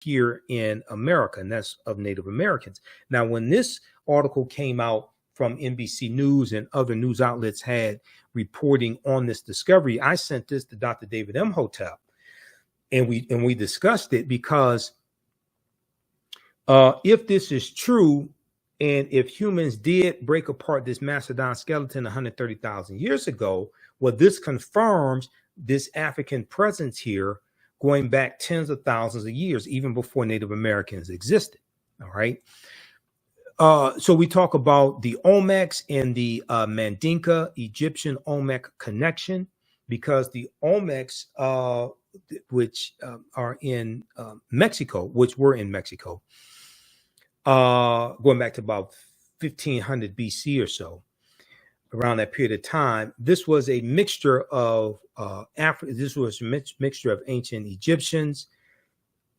here in America, and that's of Native Americans. Now, when this article came out from NBC News and other news outlets had reporting on this discovery, I sent this to Dr. David Imhotep, and we discussed it, because if this is true, and if humans did break apart this Macedon skeleton 130,000 years ago, well, this confirms this African presence here going back tens of thousands of years, even before Native Americans existed. All right. So we talk about the Olmecs and the Mandinka Egyptian Olmec connection, because the Olmecs, which are in Mexico, which were in Mexico, going back to about 1500 BC or so, around that period of time, this was a mixture of this was a mixture of ancient Egyptians,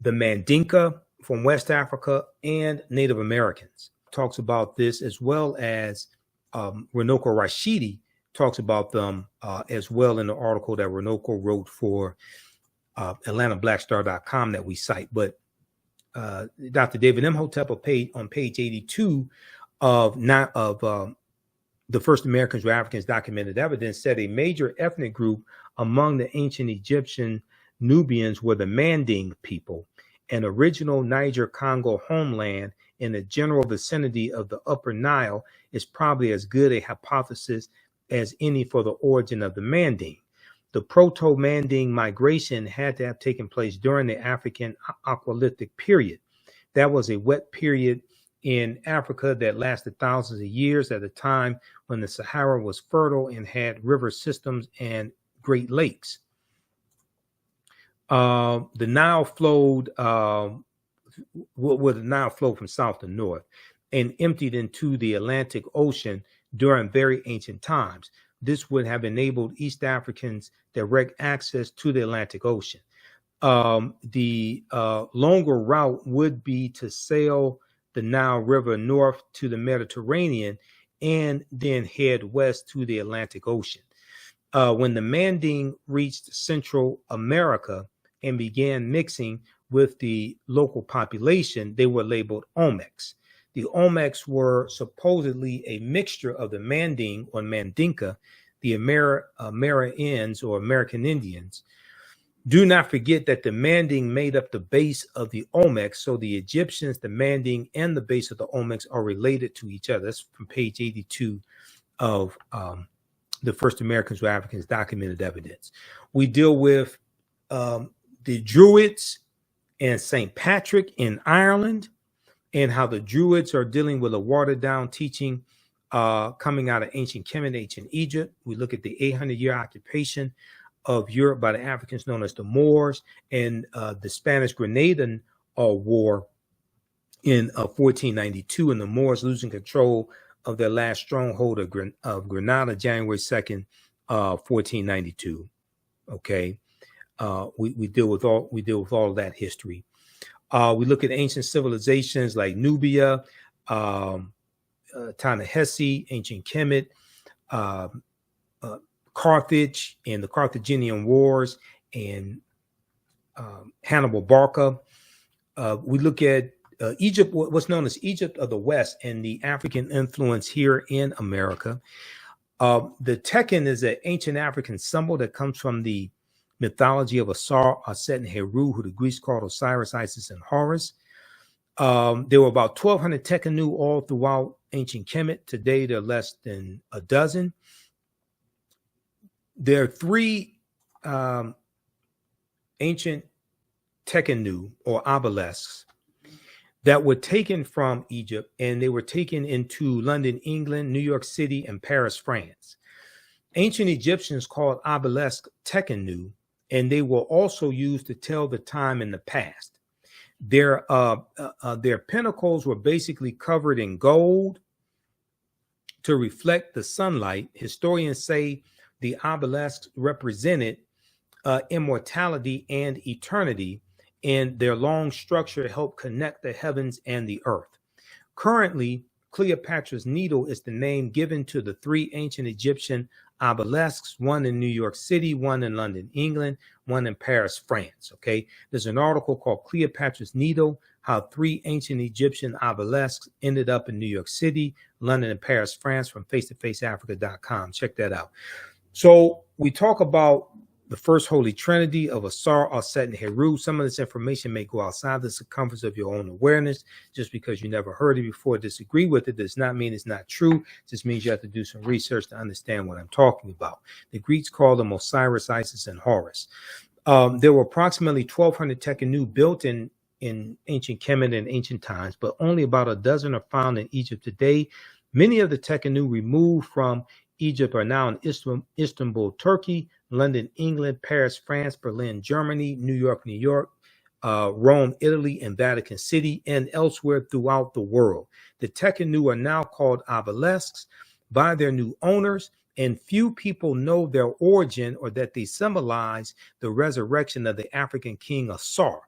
the Mandinka from West Africa, and Native Americans. Talks about this, as well as Runoko Rashidi talks about them as well in the article that Runoko wrote for AtlantaBlackStar.com that we cite. But Dr. David Imhotep on page 82 of the first Americans or Africans documented evidence said a major ethnic group among the ancient Egyptian Nubians were the Manding people, an original Niger-Congo homeland in the general vicinity of the Upper Nile is probably as good a hypothesis as any for the origin of the Manding. The Proto-Manding migration had to have taken place during the African Aqualithic period. That was a wet period in Africa that lasted thousands of years, at a time when the Sahara was fertile and had river systems and Great Lakes. The Nile flowed, the Nile flowed from south to north and emptied into the Atlantic Ocean during very ancient times. This would have enabled East Africans direct access to the Atlantic Ocean. The longer route would be to sail the Nile River north to the Mediterranean and then head west to the Atlantic Ocean. When the Manding reached Central America and began mixing with the local population, they were labeled Olmecs. The Olmecs were supposedly a mixture of the Manding or Mandinka, the Americans or American Indians. Do not forget that the Manding made up the base of the Olmecs, so the Egyptians, the Manding, and the base of the Olmecs are related to each other. That's from page 82 of the first Americans or Africans documented evidence. We deal with the Druids and St. Patrick in Ireland, and how the Druids are dealing with a watered-down teaching coming out of ancient Kemet, ancient Egypt. We look at the 800-year occupation of Europe by the Africans known as the Moors, and the Spanish Granadan War in 1492, and the Moors losing control of their last stronghold of Granada, January 2nd, 1492. Okay, we deal with all of that history. We look at ancient civilizations like Nubia, Ta-Nehisi, ancient Kemet, Carthage and the Carthaginian Wars, and Hannibal Barca. We look at Egypt, what's known as Egypt of the West, and the African influence here in America. The Tekken is an ancient African symbol that comes from the mythology of Asar, Auset, and Heru, who the Greeks called Osiris, Isis, and Horus. There were about 1,200 Tekkenu all throughout ancient Kemet. Today, there are less than a dozen. There are three ancient Tekkenu or obelisks that were taken from Egypt, and they were taken into London, England, New York City, and Paris, France. Ancient Egyptians called obelisk Tekkenu, and they were also used to tell the time in the past. Their pinnacles were basically covered in gold to reflect the sunlight. Historians say the obelisks represented immortality and eternity, and their long structure helped connect the heavens and the earth. Currently, Cleopatra's Needle is the name given to the three ancient Egyptian obelisks, one in New York City, one in London, England, one in Paris, France. Okay, there's an article called Cleopatra's Needle, how 3 ancient Egyptian obelisks ended up in New York City, London, and Paris, France, from face-to-faceafrica.com. Check that out. So we talk about the first Holy Trinity of Asar, Auset, and Heru. Some of this information may go outside the circumference of your own awareness. Just because you never heard it before, disagree with it, does not mean it's not true. It just means you have to do some research to understand what I'm talking about. The Greeks called them Osiris, Isis, and Horus. There were approximately 1,200 Tekhenu built in ancient Kemet in ancient times, but only about a dozen are found in Egypt today. Many of the Tekhenu removed from Egypt are now in Istanbul, Turkey, London, England, Paris, France, Berlin, Germany, New York, Rome, Italy, and Vatican City, and elsewhere throughout the world. The Tekhenu are now called obelisks by their new owners, and few people know their origin or that they symbolize the resurrection of the African king Asar,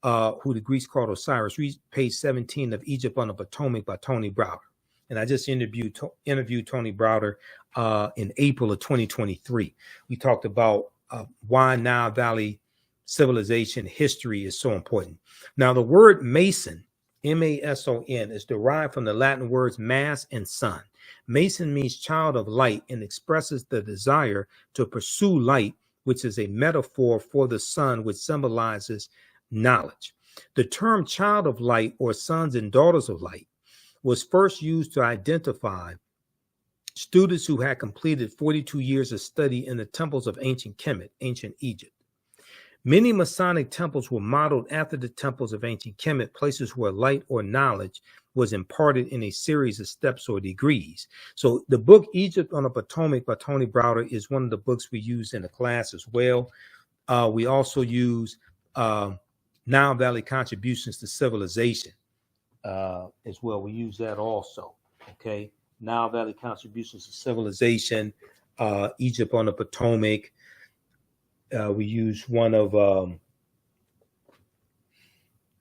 who the Greeks called Osiris. Read page 17 of Egypt on the Potomac by Tony Browder. And I just interviewed Tony Browder in April of 2023. We talked about why Nile Valley civilization history is so important. Now, the word Mason, M-A-S-O-N, is derived from the Latin words mass and sun. Mason means child of light and expresses the desire to pursue light, which is a metaphor for the sun, which symbolizes knowledge. The term child of light, or sons and daughters of light, was first used to identify students who had completed 42 years of study in the temples of ancient Kemet, ancient Egypt. Many Masonic temples were modeled after the temples of ancient Kemet, places where light or knowledge was imparted in a series of steps or degrees. So the book Egypt on the Potomac by Tony Browder is one of the books we use in the class as well. We also use Nile Valley Contributions to Civilization as well. We use that also. Okay, Nile Valley Contributions to Civilization, Egypt on the Potomac. We use one of Renoko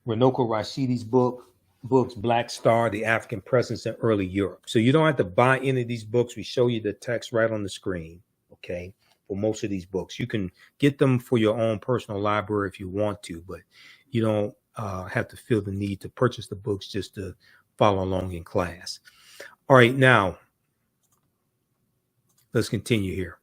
Rashidi's books, Black Star, The African Presence in Early Europe. So you don't have to buy any of these books. We show you the text right on the screen, okay, for most of these books. You can get them for your own personal library if you want to, but you don't have to feel the need to purchase the books just to follow along in class. All right, now let's continue here.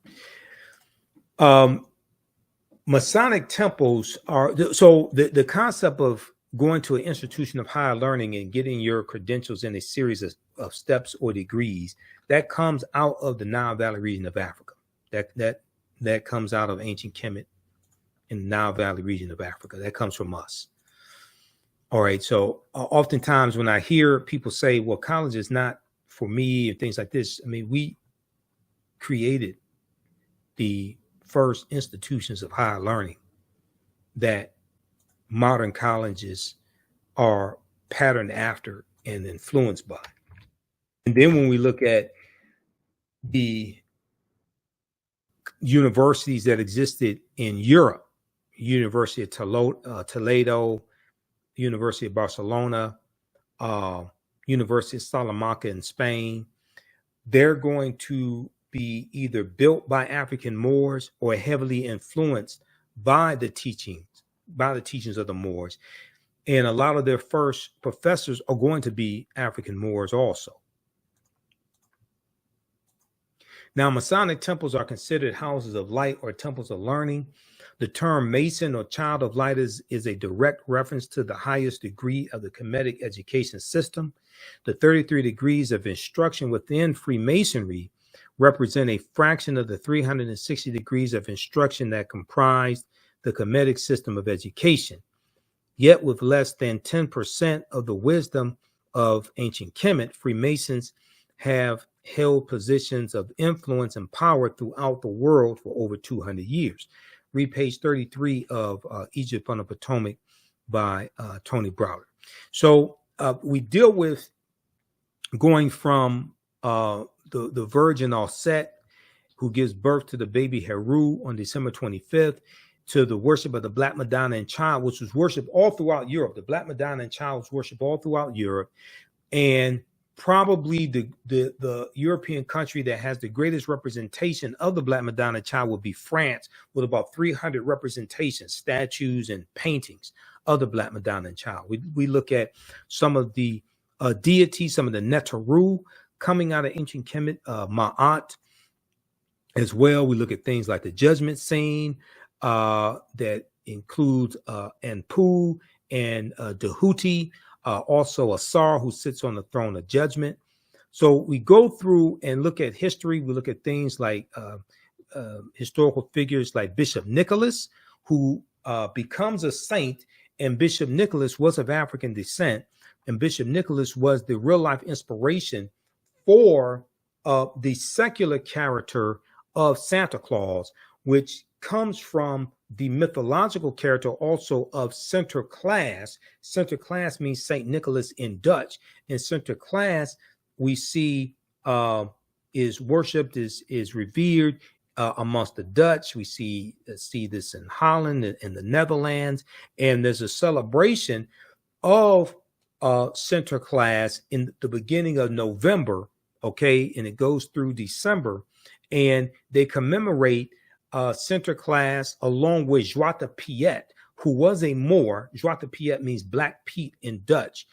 Masonic temples are, so the concept of going to an institution of higher learning and getting your credentials in a series of steps or degrees, that comes out of the Nile Valley region of Africa. That comes out of ancient Kemet in the Nile Valley region of Africa. That comes from us. All right, so oftentimes when I hear people say, well, college is not for me and things like this, I mean, we created the first institutions of higher learning that modern colleges are patterned after and influenced by. And then when we look at the universities that existed in Europe, University of Toledo, University of Barcelona, University of Salamanca in Spain, they're going to be either built by African Moors or heavily influenced by the teachings of the Moors. And a lot of their first professors are going to be African Moors also. Now, Masonic temples are considered houses of light or temples of learning. The term Mason or Child of Light is a direct reference to the highest degree of the Kemetic education system. The 33 degrees of instruction within Freemasonry represent a fraction of the 360 degrees of instruction that comprised the Kemetic system of education. Yet with less than 10% of the wisdom of ancient Kemet, Freemasons have held positions of influence and power throughout the world for over 200 years. Read page 33 of Egypt on the Potomac by Tony Browder. So we deal with going from the virgin Auset, who gives birth to the baby Heru on December 25th, to the worship of the Black Madonna Child, which was worshipped all throughout Europe. The Black Madonna Child was worshipped all throughout Europe. And Probably the European country that has the greatest representation of the Black Madonna Child would be France, with about 300 representations, statues, and paintings of the Black Madonna Child. We look at some of the deities, some of the Neteru coming out of ancient Kemet, Ma'at as well. We look at things like the judgment scene that includes Anpu and Dahuti, also Asar, who sits on the throne of judgment. So we go through and look at history. We look at things like historical figures like Bishop Nicholas, who becomes a saint. And Bishop Nicholas was of African descent. And Bishop Nicholas was the real life inspiration for the secular character of Santa Claus, which comes from the mythological character also of Sinterklaas. Sinterklaas means Saint Nicholas in Dutch, and Sinterklaas we see is worshipped, is revered amongst the Dutch. We see this in Holland and the Netherlands, and there's a celebration of Sinterklaas in the beginning of November, okay, and it goes through December, and they commemorate Sinterklaas along with Zwarte Piet, who was a Moor. Zwarte Piet means Black Pete in Dutch.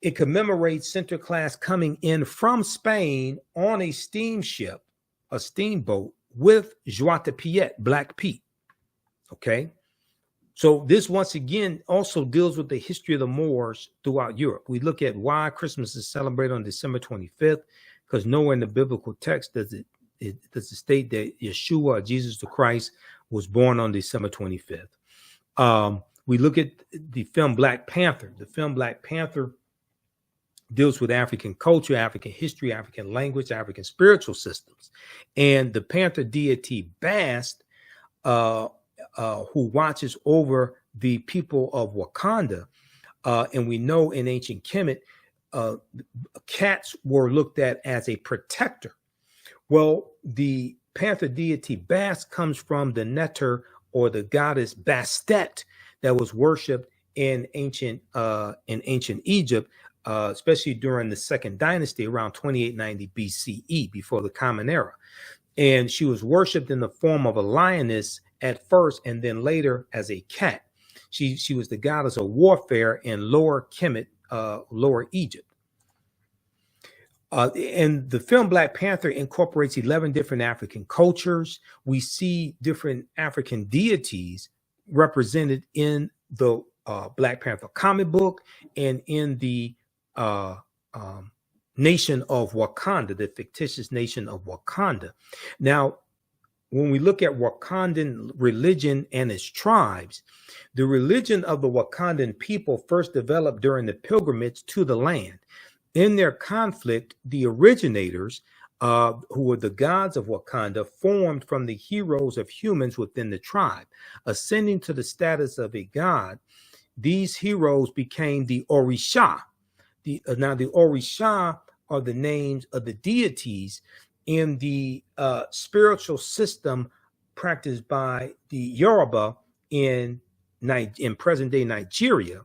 It commemorates Sinterklaas coming in from Spain on a steamship, a steamboat, with Zwarte Piet, Black Pete. Okay. So this once again also deals with the history of the Moors throughout Europe. We look at why Christmas is celebrated on December 25th, because nowhere in the biblical text does it state that Yeshua, Jesus the Christ, was born on December 25th. We look at the film Black Panther. The film Black Panther deals with African culture, African history, African language, African spiritual systems. And the Panther Deity Bast, who watches over the people of Wakanda, and we know in ancient Kemet, cats were looked at as a protector. Well, the Panther Deity Bast comes from the Nether, or the goddess Bastet, that was worshipped in ancient Egypt, especially during the Second Dynasty around 2890 BCE, before the Common Era. And she was worshipped in the form of a lioness at first, and then later as a cat. She was the goddess of warfare in Lower Kemet, Lower Egypt. And the film Black Panther incorporates 11 different African cultures. We see different African deities represented in the Black Panther comic book and in the nation of Wakanda, the fictitious nation of Wakanda. Now, when we look at Wakandan religion and its tribes, the religion of the Wakandan people first developed during the pilgrimage to the land. In their conflict, the originators, who were the gods of Wakanda, formed from the heroes of humans within the tribe. Ascending to the status of a god, these heroes became the Orisha. Now, the Orisha are the names of the deities in the spiritual system practiced by the Yoruba in present-day Nigeria,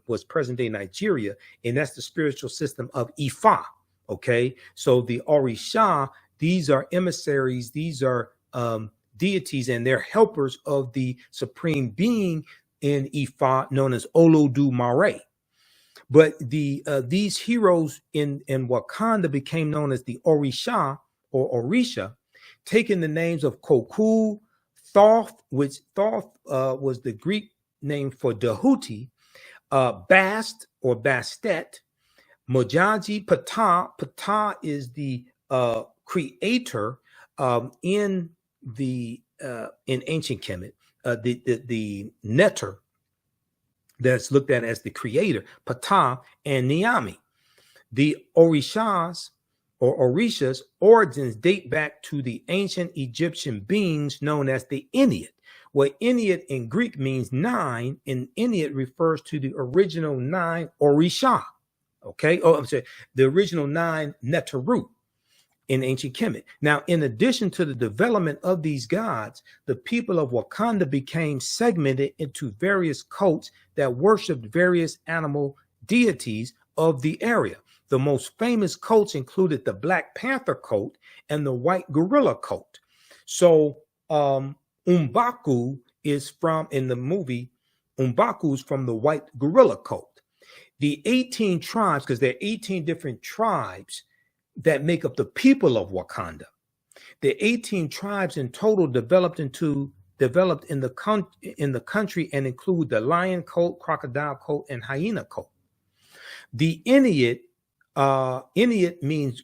and that's the spiritual system of Ifa, okay? So the Orisha, these are emissaries, these are deities, and they're helpers of the supreme being in Ifa, known as Olodumare. But these heroes in Wakanda became known as the Orisha, or Orisha, taking the names of Koku, Thoth, which Thoth was the Greek name for Dahuti, Bast or Bastet, Mojaji, Ptah. Ptah is the creator in ancient Kemet, the Nether that's looked at as the creator, Ptah, and Niami. The Orishas or Orishas origins date back to the ancient Egyptian beings known as the Ennead. Well, Ennead in Greek means 9, and Ennead refers to the original 9 Orisha. Okay, I'm sorry, the original 9 Neteru in ancient Kemet. Now, in addition to the development of these gods, the people of Wakanda became segmented into various cults that worshipped various animal deities of the area. The most famous coats included the Black Panther coat and the white gorilla coat. So Umbaku is from, in the movie, Umbaku is from the white gorilla coat. The 18 tribes, because there are 18 different tribes that make up the people of Wakanda. The 18 tribes in total developed in the country and include the lion coat, crocodile coat, and hyena coat. The Inuit means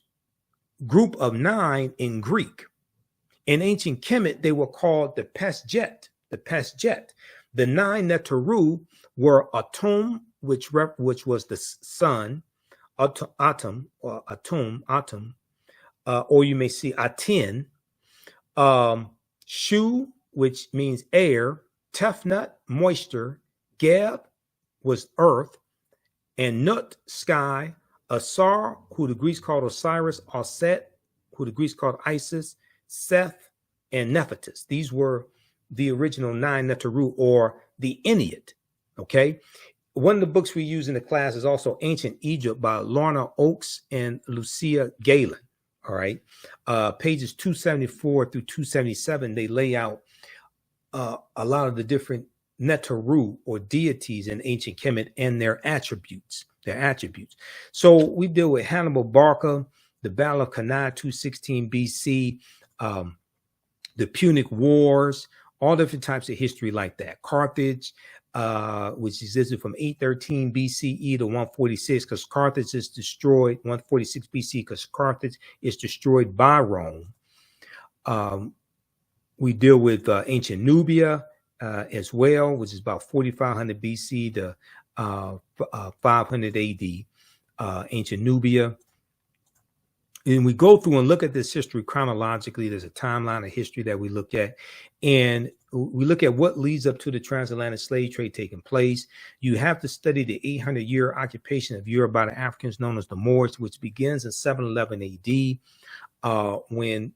group of 9 in Greek. In ancient Kemet, they were called the Pesjet. The 9 Neteru were Atum, which was the sun, Atum, or you may see Atin, Shu, which means air, Tefnut, moisture, Geb was earth, and Nut, sky, Asar, who the Greeks called Osiris, Auset, who the Greeks called Isis, Seth, and Nephthys. These were the original 9 Neteru, or the Inuit. Okay. One of the books we use in the class is also Ancient Egypt by Lorna Oakes and Lucia Galen. All right. Pages 274 through 277, they lay out a lot of the different Neteru, or deities, in ancient Kemet and their attributes. So we deal with Hannibal Barca, the Battle of Cannae, 216 BC, the Punic Wars, all different types of history like that. Carthage, which existed from 813 BCE to 146, because Carthage is destroyed, 146 BC, because Carthage is destroyed by Rome. We deal with ancient Nubia as well, which is about 4500 BC to 500 AD, ancient Nubia. And we go through and look at this history chronologically. There's a timeline of history that we look at, and we look at what leads up to the transatlantic slave trade taking place. You have to study the 800-year occupation of Europe by the Africans known as the Moors, which begins in 711 AD, when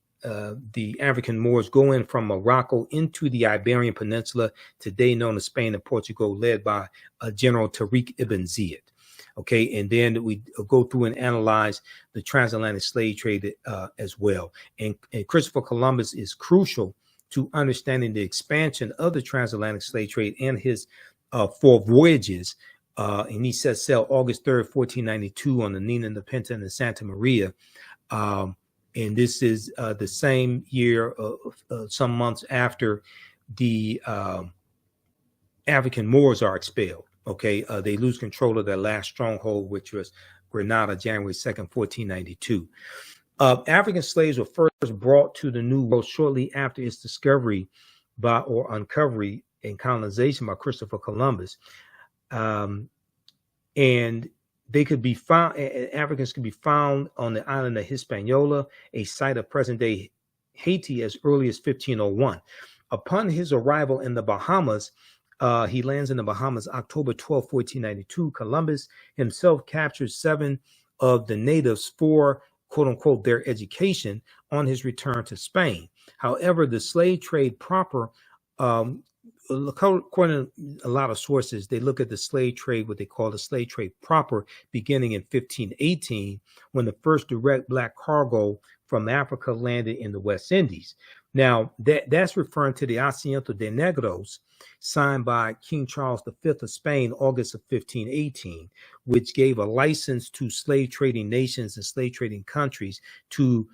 the African Moors go in from Morocco into the Iberian Peninsula, today known as Spain and Portugal, led by General Tariq ibn Ziyad. Okay, and then we go through and analyze the transatlantic slave trade as well. And Christopher Columbus is crucial to understanding the expansion of the transatlantic slave trade and his 4 voyages. And he set sail August 3rd, 1492 on the Nina, the Pinta, and the Santa Maria. And this is the same year, some months after the African Moors are expelled. Okay, they lose control of their last stronghold, which was Grenada, January 2nd, 1492. African slaves were first brought to the New World shortly after its discovery or uncovery and colonization by Christopher Columbus. And they could be found, Africans could be found on the island of Hispaniola, a site of present-day Haiti, as early as 1501. Upon his arrival in the Bahamas, he lands in the Bahamas October 12, 1492. Columbus himself captured 7 of the natives for, quote unquote, their education on his return to Spain. However, the slave trade proper, according to a lot of sources, they look at the slave trade, what they call the slave trade proper, beginning in 1518, when the first direct black cargo from Africa landed in the West Indies. Now, that's referring to the Asiento de Negros, signed by King Charles V of Spain, August of 1518, which gave a license to slave trading nations and slave trading countries to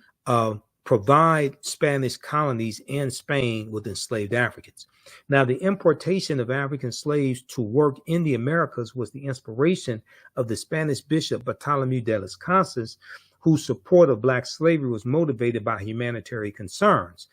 provide Spanish colonies in Spain with enslaved Africans. Now, the importation of African slaves to work in the Americas was the inspiration of the Spanish bishop Bartolomé de las Casas, whose support of black slavery was motivated by humanitarian concerns.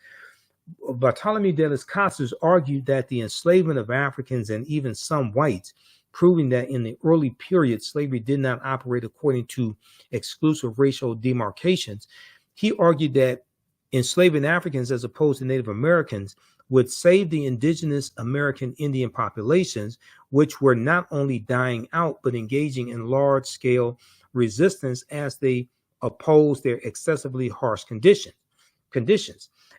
Bartolomé de las Casas argued that the enslavement of Africans and even some whites, proving that in the early period slavery did not operate according to exclusive racial demarcations, he argued that enslaving Africans as opposed to Native Americans would save the indigenous American Indian populations, which were not only dying out, but engaging in large-scale resistance as they opposed their excessively harsh conditions.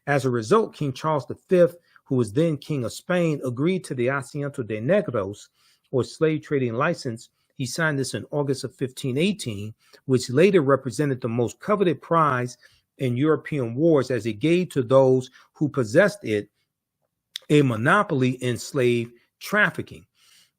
As a result, King Charles V, who was then King of Spain, agreed to the Asiento de Negros, or slave trading license, He signed this in August of 1518, which later represented the most coveted prize in European wars, as it gave to those who possessed it a monopoly in slave trafficking.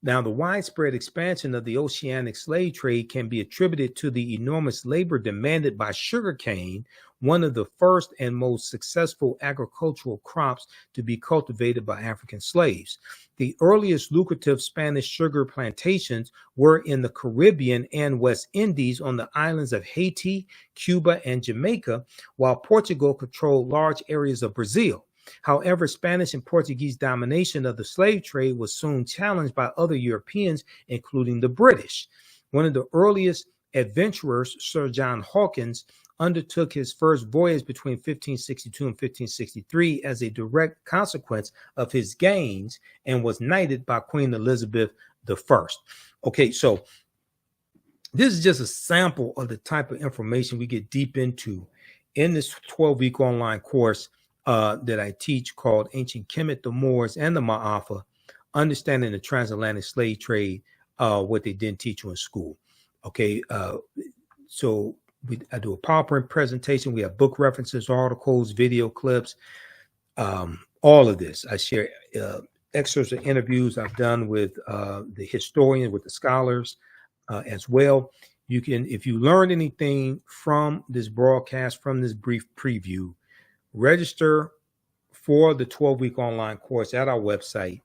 Now, the widespread expansion of the oceanic slave trade can be attributed to the enormous labor demanded by sugarcane, one of the first and most successful agricultural crops to be cultivated by African slaves. The earliest lucrative Spanish sugar plantations were in the Caribbean and West Indies on the islands of Haiti, Cuba, and Jamaica, while Portugal controlled large areas of Brazil. However, Spanish and Portuguese domination of the slave trade was soon challenged by other Europeans, including the British. One of the earliest adventurers, Sir John Hawkins, undertook his first voyage between 1562 and 1563 as a direct consequence of his gains, and was knighted by Queen Elizabeth I. Okay, so this is just a sample of the type of information we get deep into in this 12-week online course that I teach, called Ancient Kemet, the Moors, and the Ma'afa, Understanding the Transatlantic Slave Trade, what they didn't teach you in school. Okay, so I do a PowerPoint presentation. We have book references, articles, video clips, all of this. I share excerpts of interviews I've done with the historians, with the scholars as well. You can, if you learned anything from this broadcast, from this brief preview, register for the 12-week online course at our website,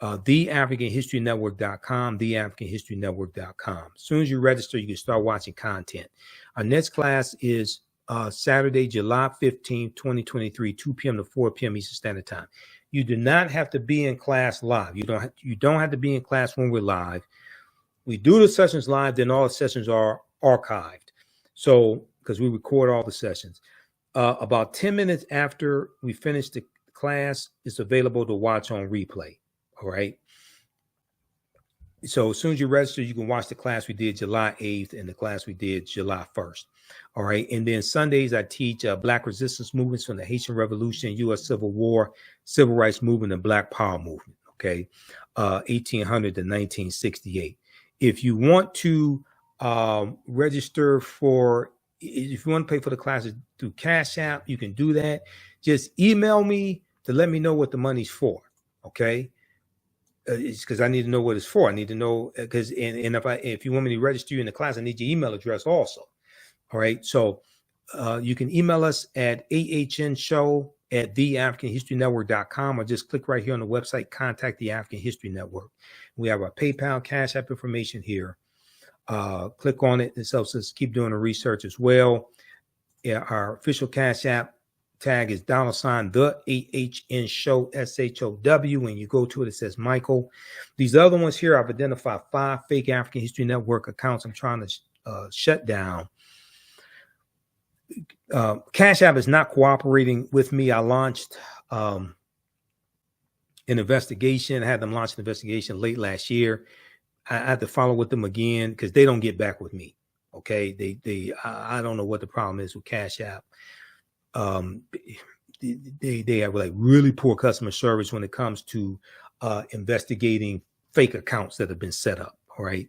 theafricanhistorynetwork.com, theafricanhistorynetwork.com. As soon as you register, you can start watching content. Our next class is Saturday, July 15th, 2023, 2 p.m. to 4 p.m. Eastern Standard Time. You do not have to be in class live. You don't have to be in class when we're live. We do the sessions live, then all the sessions are archived. So, because we record all the sessions. About 10 minutes after we finish the class, it's available to watch on replay. All right. So as soon as you register, you can watch the class we did July 8th and the class we did July 1st. All right. And then Sundays, I teach Black resistance movements from the Haitian Revolution, U.S. Civil War, Civil Rights Movement, and Black Power Movement. Okay. 1800 to 1968. If you want to register for, if you want to pay for the classes through Cash App, you can do that. Just email me to let me know what the money's for. Okay. It's because I need to know what it's for. I need to know, because if you want me to register you in the class, I need your email address also. All right. So you can email us at ahnshow@theafricanhistorynetwork.com, or just click right here on the website, contact the African History Network. We have our PayPal, Cash App information here. Click on it. This helps us keep doing the research as well. Yeah, our official Cash App tag is $ the AHN show, SHOW. When you go to it, it says Michael. These other ones here, I've identified 5 fake African History Network accounts I'm trying to shut down. Cash App is not cooperating with me. I launched an investigation. I had them launch an investigation late last year. I had to follow with them again because they don't get back with me. Okay, I don't know what the problem is with Cash App. They have like really poor customer service when it comes to investigating fake accounts that have been set up. All right,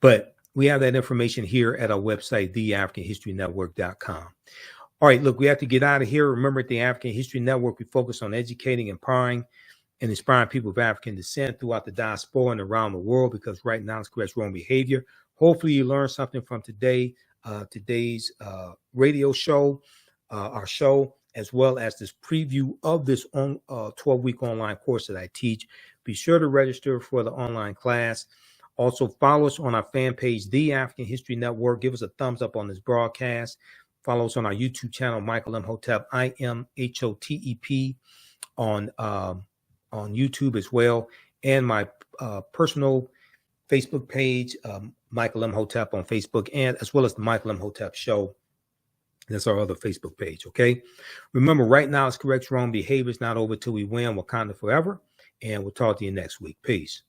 but we have that information here at our website, theafricanhistorynetwork.com. All right, look, we have to get out of here. Remember, at the African History Network, we focus on educating, empowering, and inspiring people of African descent throughout the diaspora and around the world, because right now it's correct wrong behavior. Hopefully you learned something from today's radio show, our show, as well as this preview of this 12-week online course that I teach. Be sure to register for the online class. Also, follow us on our fan page, The African History Network. Give us a thumbs up on this broadcast. Follow us on our YouTube channel, Michael Imhotep, IMHOTEP, on YouTube as well, and my personal Facebook page, Michael Imhotep on Facebook, and as well as the Michael Imhotep Show. That's our other Facebook page. Okay. Remember, right now it's correct wrong behavior. It's not over till we win. Wakanda forever. And we'll talk to you next week. Peace.